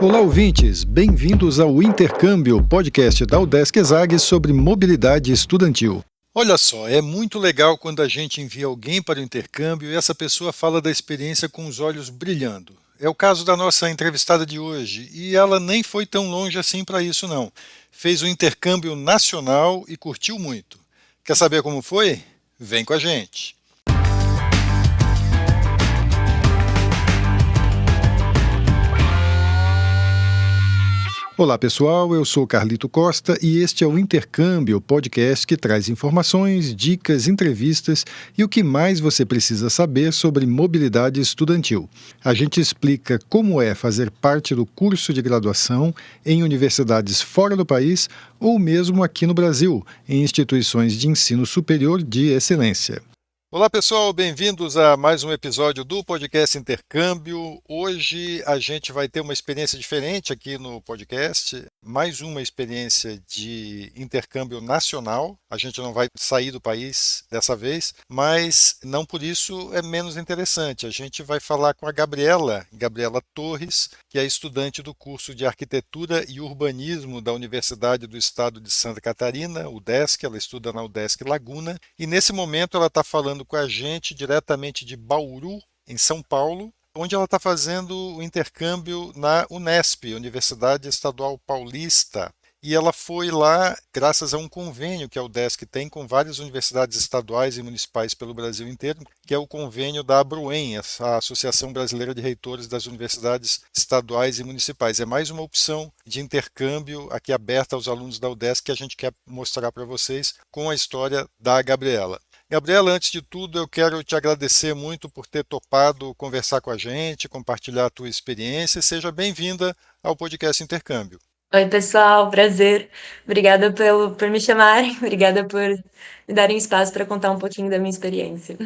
Olá, ouvintes! Bem-vindos ao Intercâmbio, podcast da UDESC ESAG sobre mobilidade estudantil. Olha só, é muito legal quando a gente envia alguém para o intercâmbio e essa pessoa fala da experiência com os olhos brilhando. É o caso da nossa entrevistada de hoje, e ela nem foi tão longe assim para isso não. Fez um intercâmbio nacional e curtiu muito. Quer saber como foi? Vem com a gente! Olá pessoal, eu sou Carlito Costa e este é o Intercâmbio, podcast que traz informações, dicas, entrevistas e o que mais você precisa saber sobre mobilidade estudantil. A gente explica como é fazer parte do curso de graduação em universidades fora do país ou mesmo aqui no Brasil, em instituições de ensino superior de excelência. Olá pessoal, bem-vindos a mais um episódio do podcast Intercâmbio. Hoje a gente vai ter uma experiência diferente aqui no podcast, mais uma experiência de intercâmbio nacional. A gente não vai sair do país dessa vez, mas não por isso é menos interessante. A gente vai falar com a Gabriela Torres, que é estudante do curso de Arquitetura e Urbanismo da Universidade do Estado de Santa Catarina, UDESC. Ela estuda na UDESC Laguna e nesse momento ela está falando com a gente diretamente de Bauru, em São Paulo, onde ela está fazendo o intercâmbio na Unesp, Universidade Estadual Paulista. E ela foi lá graças a um convênio que a UDESC tem com várias universidades estaduais e municipais pelo Brasil inteiro, que é o convênio da ABRUEM, a Associação Brasileira de Reitores das Universidades Estaduais e Municipais. É mais uma opção de intercâmbio aqui aberta aos alunos da UDESC que a gente quer mostrar para vocês com a história da Gabriela. Gabriela, antes de tudo, eu quero te agradecer muito por ter topado conversar com a gente, compartilhar a tua experiência. Seja bem-vinda ao podcast Intercâmbio. Oi, pessoal, prazer. Obrigada por me chamarem, obrigada por me darem espaço para contar um pouquinho da minha experiência.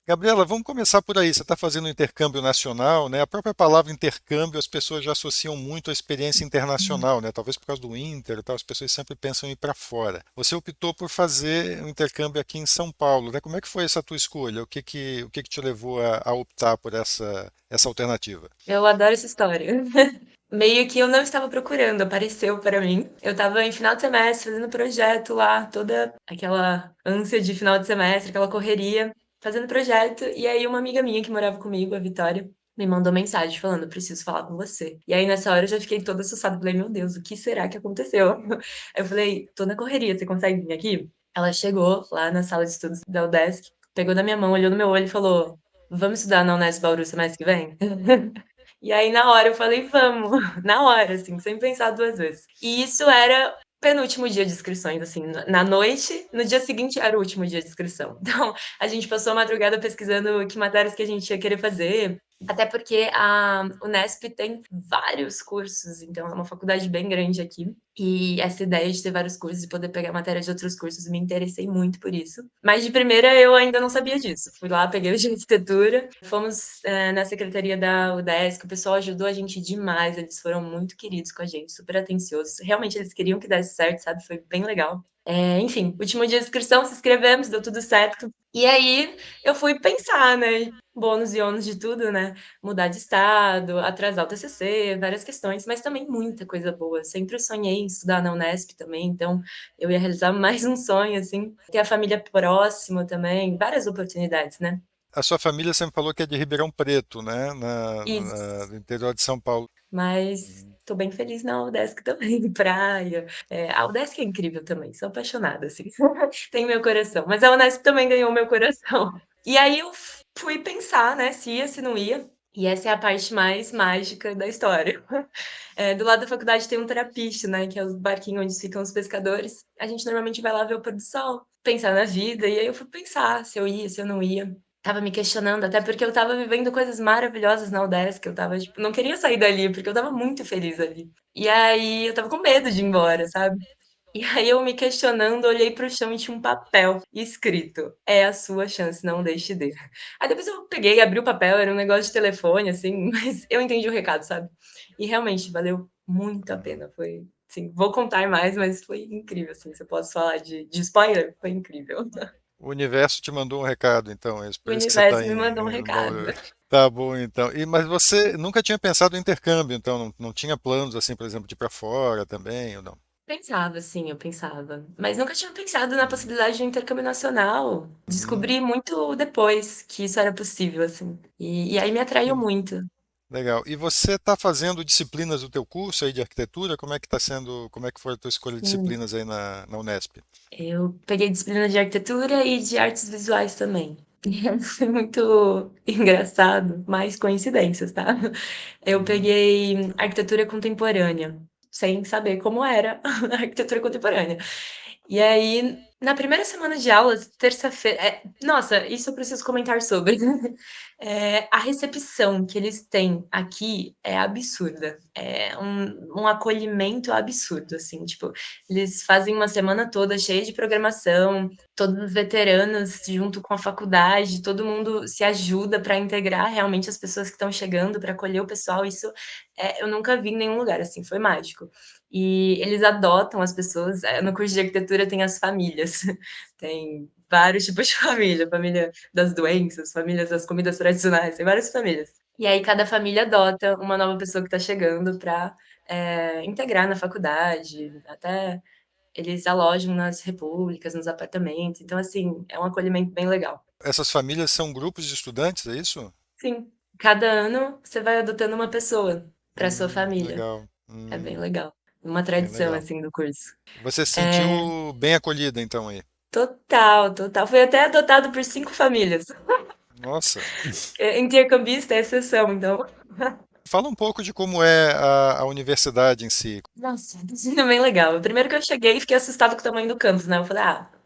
Gabriela, vamos começar por aí. Você está fazendo um intercâmbio nacional, né? A própria palavra intercâmbio as pessoas já associam muito à experiência internacional, né? Talvez por causa do Inter e tal, as pessoas sempre pensam em ir para fora. Você optou por fazer um intercâmbio aqui em São Paulo, né? Como é que foi essa tua escolha? O que que te levou a optar por essa alternativa? Eu adoro essa história. Meio que eu não estava procurando, apareceu para mim. Eu estava em final de semestre fazendo projeto lá, toda aquela ânsia de final de semestre, aquela correria, fazendo projeto. E aí uma amiga minha que morava comigo, a Vitória, me mandou mensagem falando: preciso falar com você. E aí nessa hora eu já fiquei toda assustada, falei: meu Deus, o que será que aconteceu? Eu falei: tô na correria, você consegue vir aqui? Ela chegou lá na sala de estudos da UDESC, pegou da minha mão, olhou no meu olho e falou: vamos estudar na Unesp Bauru semestre que vem? E aí, na hora, eu falei, vamos, na hora, assim, sem pensar duas vezes. E isso era penúltimo dia de inscrições, assim, na noite, no dia seguinte era o último dia de inscrição. Então, a gente passou a madrugada pesquisando que matérias que a gente ia querer fazer, até porque a Unesp tem vários cursos, então é uma faculdade bem grande aqui. E essa ideia de ter vários cursos e poder pegar matéria de outros cursos, me interessei muito por isso. Mas de primeira eu ainda não sabia disso. Fui lá, peguei o de arquitetura, fomos na secretaria da UDESC, o pessoal ajudou a gente demais, eles foram muito queridos com a gente, super atenciosos. Realmente eles queriam que desse certo, sabe? Foi bem legal. Enfim, último dia de inscrição, se inscrevemos, deu tudo certo. E aí eu fui pensar, né? Bônus e ônus de tudo, né? Mudar de estado, atrasar o TCC, várias questões, mas também muita coisa boa. Sempre sonhei em estudar na Unesp também, então eu ia realizar mais um sonho, assim. Ter a família próxima também, várias oportunidades, né? A sua família sempre falou que é de Ribeirão Preto, né? Isso. No interior de São Paulo. Mas tô bem feliz na UDESC também, praia. A UDESC é incrível também, sou apaixonada, assim. Tem meu coração. Mas a Unesp também ganhou meu coração. E aí eu fui pensar, né, se ia, se não ia. E essa é a parte mais mágica da história. Do lado da faculdade tem um terapista, né, que é o barquinho onde ficam os pescadores. A gente normalmente vai lá ver o pôr do sol, pensar na vida. E aí eu fui pensar se eu ia, se eu não ia. Tava me questionando, até porque eu tava vivendo coisas maravilhosas na UDESC, eu tava, tipo, não queria sair dali, porque eu tava muito feliz ali. E aí eu tava com medo de ir embora, sabe? E aí eu me questionando, olhei pro chão e tinha um papel escrito: "É a sua chance, não deixe de". Aí depois eu peguei, abri o papel, era um negócio de telefone, assim, mas eu entendi o recado, sabe? E realmente valeu muito a pena. Foi, assim, vou contar mais, mas foi incrível, assim. Se eu posso falar de spoiler, foi incrível. O universo te mandou um recado, então, é isso, O por isso que você está universo me mandou um recado. Tá bom, então. Mas você nunca tinha pensado em intercâmbio, então não tinha planos, assim, por exemplo, de ir para fora também, ou não? Pensava, sim, eu pensava. Mas nunca tinha pensado na Uhum. possibilidade de intercâmbio nacional. Uhum. Descobri muito depois que isso era possível, assim. E aí me E- atraiu muito. Legal. E você está fazendo disciplinas do teu curso aí de arquitetura? Como é que foi a tua escolha de Sim. disciplinas aí na Unesp? Eu peguei disciplina de arquitetura e de artes visuais também. Foi muito engraçado, mais coincidências, tá? Eu Uhum. peguei arquitetura contemporânea, sem saber como era a arquitetura contemporânea. E aí, na primeira semana de aulas, terça-feira. Nossa, isso eu preciso comentar sobre. A recepção que eles têm aqui é absurda. É um acolhimento absurdo, assim. Tipo, eles fazem uma semana toda cheia de programação, todos os veteranos junto com a faculdade, todo mundo se ajuda para integrar realmente as pessoas que estão chegando, para acolher o pessoal. Isso eu nunca vi em nenhum lugar, assim, foi mágico. E eles adotam as pessoas. No curso de arquitetura tem as famílias, tem vários tipos de família, família das doenças, famílias das comidas tradicionais, tem várias famílias. E aí cada família adota uma nova pessoa que está chegando para integrar na faculdade, até eles alojam nas repúblicas, nos apartamentos. Então, assim, é um acolhimento bem legal. Essas famílias são grupos de estudantes, é isso? Sim, cada ano você vai adotando uma pessoa para sua família. Legal. É bem legal. Uma Bem tradição, legal. assim, do curso. Você se É, sentiu bem acolhida, então, aí? total, total. Fui até adotado por 5 famílias. Nossa. Intercambista é exceção, então. Fala um pouco de como é a universidade em si. Nossa, tá sendo bem legal. Primeiro que eu cheguei, fiquei assustado com o tamanho do campus, né? Eu falei,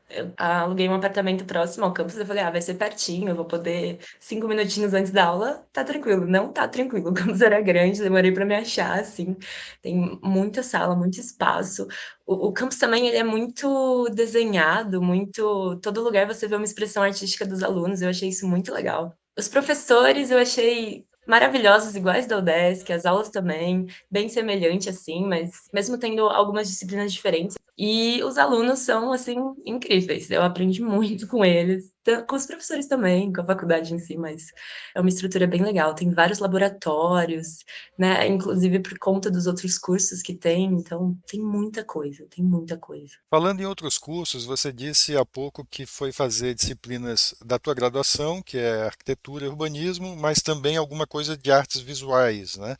eu aluguei um apartamento próximo ao campus. Eu falei, vai ser pertinho, eu vou poder 5 minutinhos antes da aula, tá tranquilo. Não tá tranquilo. O campus era grande, demorei pra me achar, assim. Tem muita sala, muito espaço. O campus também, ele é muito desenhado, muito. Todo lugar você vê uma expressão artística dos alunos. Eu achei isso muito legal. Os professores eu achei maravilhosos, iguais da UDESC, as aulas também bem semelhante, assim, mas mesmo tendo algumas disciplinas diferentes. E os alunos são, assim, incríveis. Eu aprendi muito com eles, com os professores também, com a faculdade em si, mas é uma estrutura bem legal. Tem vários laboratórios, né? Inclusive por conta dos outros cursos que tem, então tem muita coisa, tem muita coisa. Falando em outros cursos, você disse há pouco que foi fazer disciplinas da tua graduação, que é arquitetura e urbanismo, mas também alguma coisa de artes visuais, né?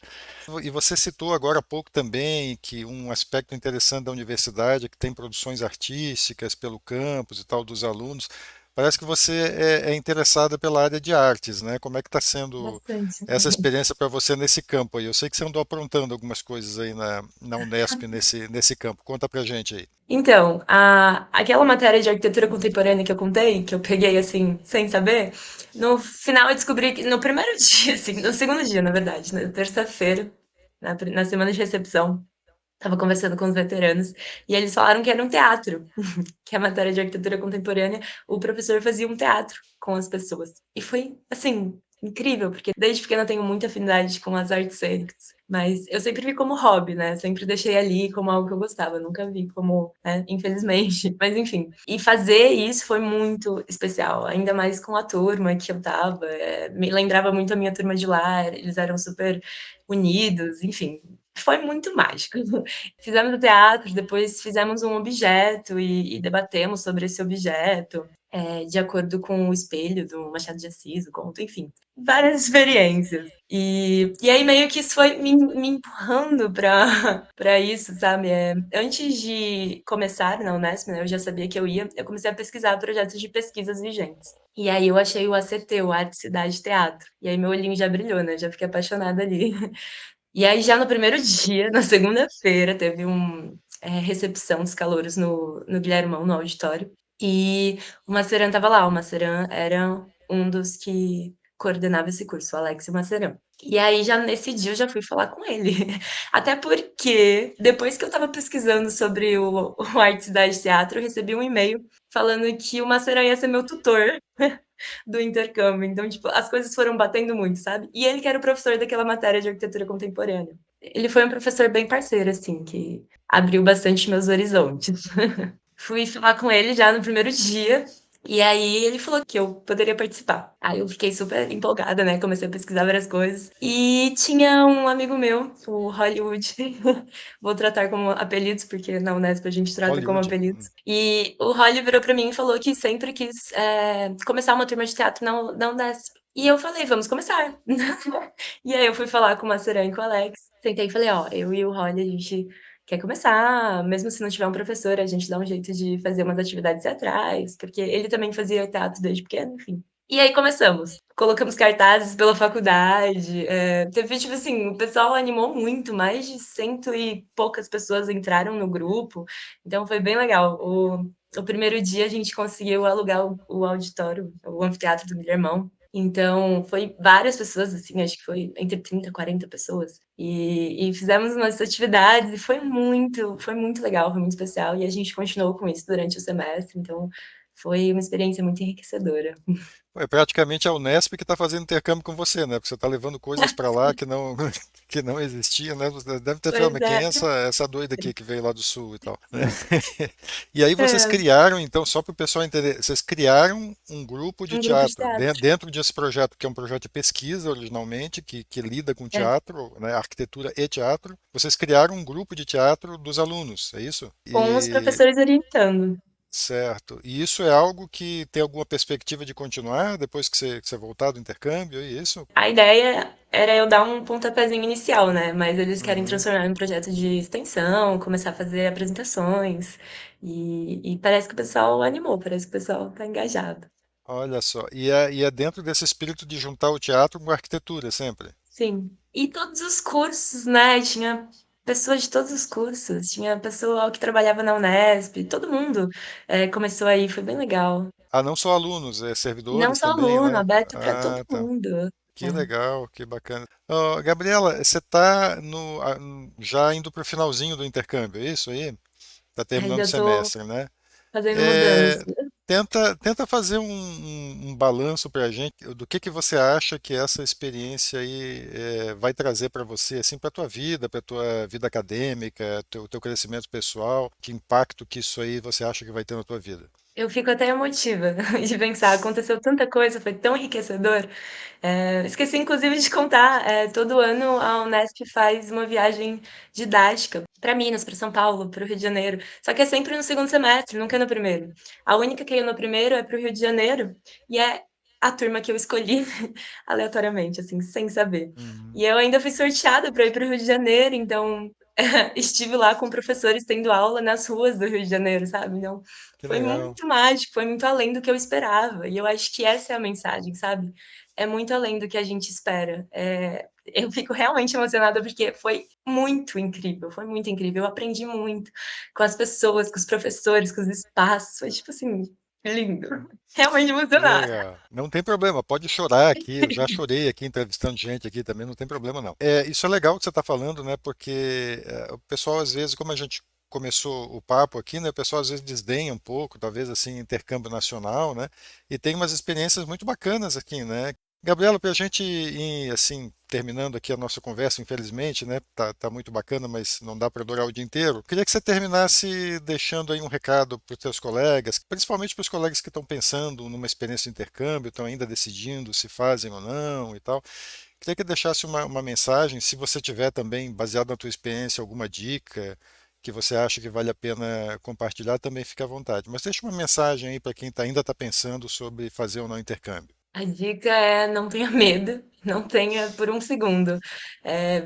E você citou agora há pouco também que um aspecto interessante da universidade é que tem produções artísticas pelo campus e tal dos alunos. Parece que você é interessada pela área de artes, né? Como é que está sendo Bastante. essa experiência para você nesse campo aí? Eu sei que você andou aprontando algumas coisas aí na Unesp nesse campo. Conta pra gente aí. Então, aquela matéria de arquitetura contemporânea que eu contei, que eu peguei assim, sem saber, no final eu descobri que no primeiro dia, assim, no segundo dia, na verdade, na terça-feira, na semana de recepção, tava conversando com os veteranos e eles falaram que era um teatro, que a matéria de arquitetura contemporânea, o professor fazia um teatro com as pessoas. E foi, assim, incrível, porque desde pequena eu tenho muita afinidade com as artes cênicas. Mas eu sempre vi como hobby, né? Sempre deixei ali como algo que eu gostava. Nunca vi como, né? Infelizmente. Mas enfim. E fazer isso foi muito especial. Ainda mais com a turma que eu tava. Me lembrava muito a minha turma de lá. Eles eram super unidos. Enfim, foi muito mágico. Fizemos o teatro, depois fizemos um objeto e debatemos sobre esse objeto, de acordo com o espelho do Machado de Assis, o conto, enfim, várias experiências. E aí meio que isso foi me empurrando para isso, sabe? Antes de começar na Unesp, né, eu já sabia que eu comecei a pesquisar projetos de pesquisas vigentes. E aí eu achei o ACT, o Arte Cidade Teatro. E aí meu olhinho já brilhou, né? Já fiquei apaixonada ali. E aí, já no primeiro dia, na segunda-feira, teve recepção dos calouros no Guilhermão, no auditório. E o Maceran estava lá. O Maceran era um dos que coordenava esse curso, o Alex Maceran. E aí, já nesse dia, eu já fui falar com ele. Até porque, depois que eu estava pesquisando sobre o Arte Cidade Teatro, eu recebi um e-mail falando que o Maceran ia ser meu tutor do intercâmbio. Então, tipo, as coisas foram batendo muito, sabe? E ele que era o professor daquela matéria de arquitetura contemporânea. Ele foi um professor bem parceiro, assim, que abriu bastante meus horizontes. Fui falar com ele já no primeiro dia. E aí ele falou que eu poderia participar. Aí eu fiquei super empolgada, né? Comecei a pesquisar várias coisas. E tinha um amigo meu, o Hollywood. Vou tratar como apelidos, porque na Unesp a gente trata como Hollywood. apelidos. E o Holly virou pra mim e falou que sempre quis começar uma turma de teatro na Unesp. E eu falei, vamos começar. E aí eu fui falar com o Maceran e com o Alex. Sentei e falei, ó, eu e o Holly, a gente quer começar, mesmo se não tiver um professor, a gente dá um jeito de fazer umas atividades teatrais, porque ele também fazia teatro desde pequeno, enfim. E aí começamos. Colocamos cartazes pela faculdade. Teve, tipo assim, o pessoal animou muito, mais de cento e poucas pessoas entraram no grupo. Então foi bem legal. O primeiro dia a gente conseguiu alugar o auditório, o anfiteatro do Guilhermão. Então, foi várias pessoas, assim, acho que foi entre 30 e 40 pessoas. E fizemos umas atividades e foi muito legal, foi muito especial. E a gente continuou com isso durante o semestre, então foi uma experiência muito enriquecedora. É praticamente a Unesp que está fazendo intercâmbio com você, né? Porque você está levando coisas para lá que não, que não existiam, né? Você deve ter falado, Pois mas quem é. é essa doida aqui que veio lá do sul e tal, né? E aí vocês É, criaram, então, só para o pessoal entender, vocês criaram um grupo de um grupo de teatro teatro. dentro desse projeto, que é um projeto de pesquisa originalmente, que lida com É, teatro, né? Arquitetura e teatro. Vocês criaram um grupo de teatro dos alunos, é isso? com os professores orientando. Certo. E isso é algo que tem alguma perspectiva de continuar depois que você voltar do intercâmbio, é isso? A ideia era eu dar um pontapézinho inicial, né? Mas eles querem Uhum. transformar em um projeto de extensão, começar a fazer apresentações. E parece que o pessoal animou, parece que o pessoal tá engajado. Olha só. E é dentro desse espírito de juntar o teatro com a arquitetura sempre. Sim. E todos os cursos, né? Tinha pessoas de todos os cursos. Tinha pessoal que trabalhava na Unesp. Todo mundo começou aí, foi bem legal. Ah, não só alunos, E não servidores só também, aluno, né? aberto para todo Ah, tá. mundo. Que legal, que bacana. Ó, Gabriela, você está já indo para o finalzinho do intercâmbio, é isso aí? Está Aí terminando o já tô semestre, né? fazendo mudança. É, tenta fazer um balanço para a gente do que você acha que essa experiência aí vai trazer para você, assim, para a tua vida, para a tua vida acadêmica, teu crescimento pessoal, que impacto que isso aí você acha que vai ter na tua vida? Eu fico até emotiva de pensar, aconteceu tanta coisa, foi tão enriquecedor. Esqueci inclusive de contar, todo ano a Unesp faz uma viagem didática para Minas, para São Paulo, para o Rio de Janeiro. Só que é sempre no segundo semestre, nunca é no primeiro. A única que ia no primeiro é para o Rio de Janeiro e é a turma que eu escolhi aleatoriamente, assim, sem saber. Uhum. E eu ainda fui sorteada para ir para o Rio de Janeiro, então estive lá com professores tendo aula nas ruas do Rio de Janeiro, sabe? Então Que foi legal. muito mágico, foi muito além do que eu esperava. E eu acho que essa é a mensagem, sabe? É muito além do que a gente espera. Eu fico realmente emocionada porque foi muito incrível, foi muito incrível. Eu aprendi muito com as pessoas, com os professores, com os espaços. Foi tipo assim, lindo. Realmente Que emocionada. legal. Não tem problema, pode chorar aqui. Eu já chorei aqui entrevistando gente aqui também, não tem problema não. Isso é legal que você está falando, né? Porque o pessoal às vezes, como a gente começou o papo aqui, né? O pessoal às vezes desdenha um pouco, talvez assim, intercâmbio nacional, né? E tem umas experiências muito bacanas aqui, né? Gabriela, para a gente ir assim, terminando aqui a nossa conversa, infelizmente, né? Tá muito bacana, mas não dá para durar o dia inteiro. Queria que você terminasse deixando aí um recado para os seus colegas, principalmente para os colegas que estão pensando numa experiência de intercâmbio, estão ainda decidindo se fazem ou não e tal. Queria que deixasse uma mensagem, se você tiver também, baseado na tua experiência, alguma dica que você acha que vale a pena compartilhar, também fique à vontade. Mas deixa uma mensagem aí para quem ainda está pensando sobre fazer ou não intercâmbio. A dica é não tenha medo, não tenha por um segundo.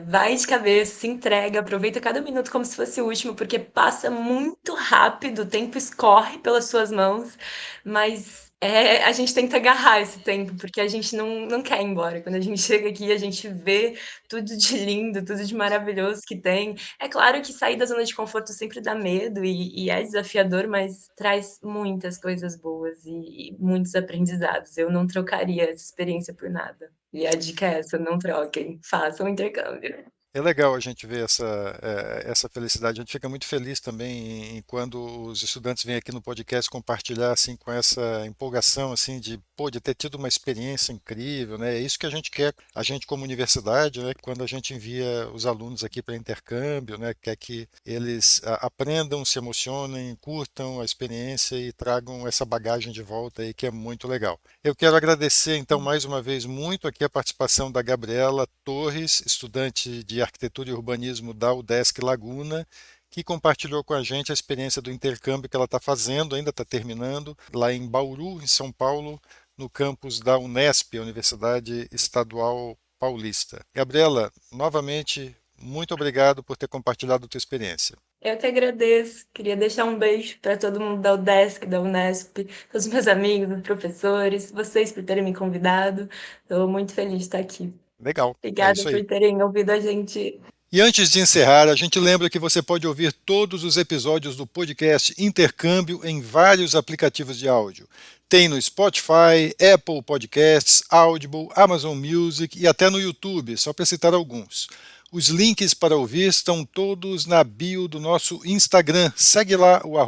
Vai de cabeça, se entrega, aproveita cada minuto como se fosse o último, porque passa muito rápido, o tempo escorre pelas suas mãos, mas a gente tenta agarrar esse tempo, porque a gente não quer ir embora. Quando a gente chega aqui, a gente vê tudo de lindo, tudo de maravilhoso que tem. É claro que sair da zona de conforto sempre dá medo e é desafiador, mas traz muitas coisas boas e muitos aprendizados. Eu não trocaria essa experiência por nada. E a dica é essa, não troquem, façam intercâmbio. É legal a gente ver essa felicidade. A gente fica muito feliz também quando os estudantes vêm aqui no podcast compartilhar assim com essa empolgação assim de ter tido uma experiência incrível, né? É isso que a gente quer, a gente como universidade, né? Quando a gente envia os alunos aqui para intercâmbio, né? Quer que eles aprendam, se emocionem, curtam a experiência e tragam essa bagagem de volta aí que é muito legal. Eu quero agradecer então mais uma vez muito aqui a participação da Gabriela Torres, estudante de Arquitetura e Urbanismo da UDESC Laguna, que compartilhou com a gente a experiência do intercâmbio que ela está fazendo, ainda está terminando, lá em Bauru, em São Paulo, no campus da Unesp, a Universidade Estadual Paulista. Gabriela, novamente, muito obrigado por ter compartilhado a tua experiência. Eu que agradeço. Queria deixar um beijo para todo mundo da UDESC, da Unesp, todos os meus amigos, os professores, vocês por terem me convidado. Estou muito feliz de estar aqui. Legal, é Obrigada isso aí. por terem ouvido a gente. E antes de encerrar, a gente lembra que você pode ouvir todos os episódios do podcast Intercâmbio em vários aplicativos de áudio. Tem no Spotify, Apple Podcasts, Audible, Amazon Music e até no YouTube, só para citar alguns. Os links para ouvir estão todos na bio do nosso Instagram. Segue lá o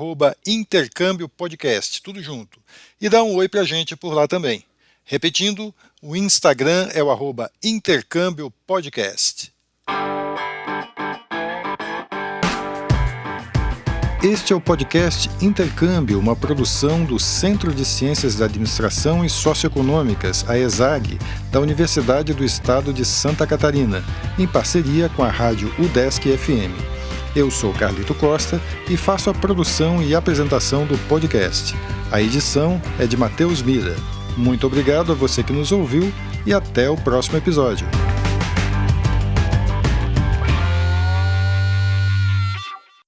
@Intercâmbio Podcast, tudo junto. E dá um oi pra gente por lá também. Repetindo, o Instagram é o @Intercâmbio Podcast. Este é o podcast Intercâmbio, uma produção do Centro de Ciências da Administração e Socioeconômicas, a ESAG, da Universidade do Estado de Santa Catarina, em parceria com a rádio UDESC FM. Eu sou Carlito Costa e faço a produção e apresentação do podcast. A edição é de Matheus Mira. Muito obrigado a você que nos ouviu e até o próximo episódio.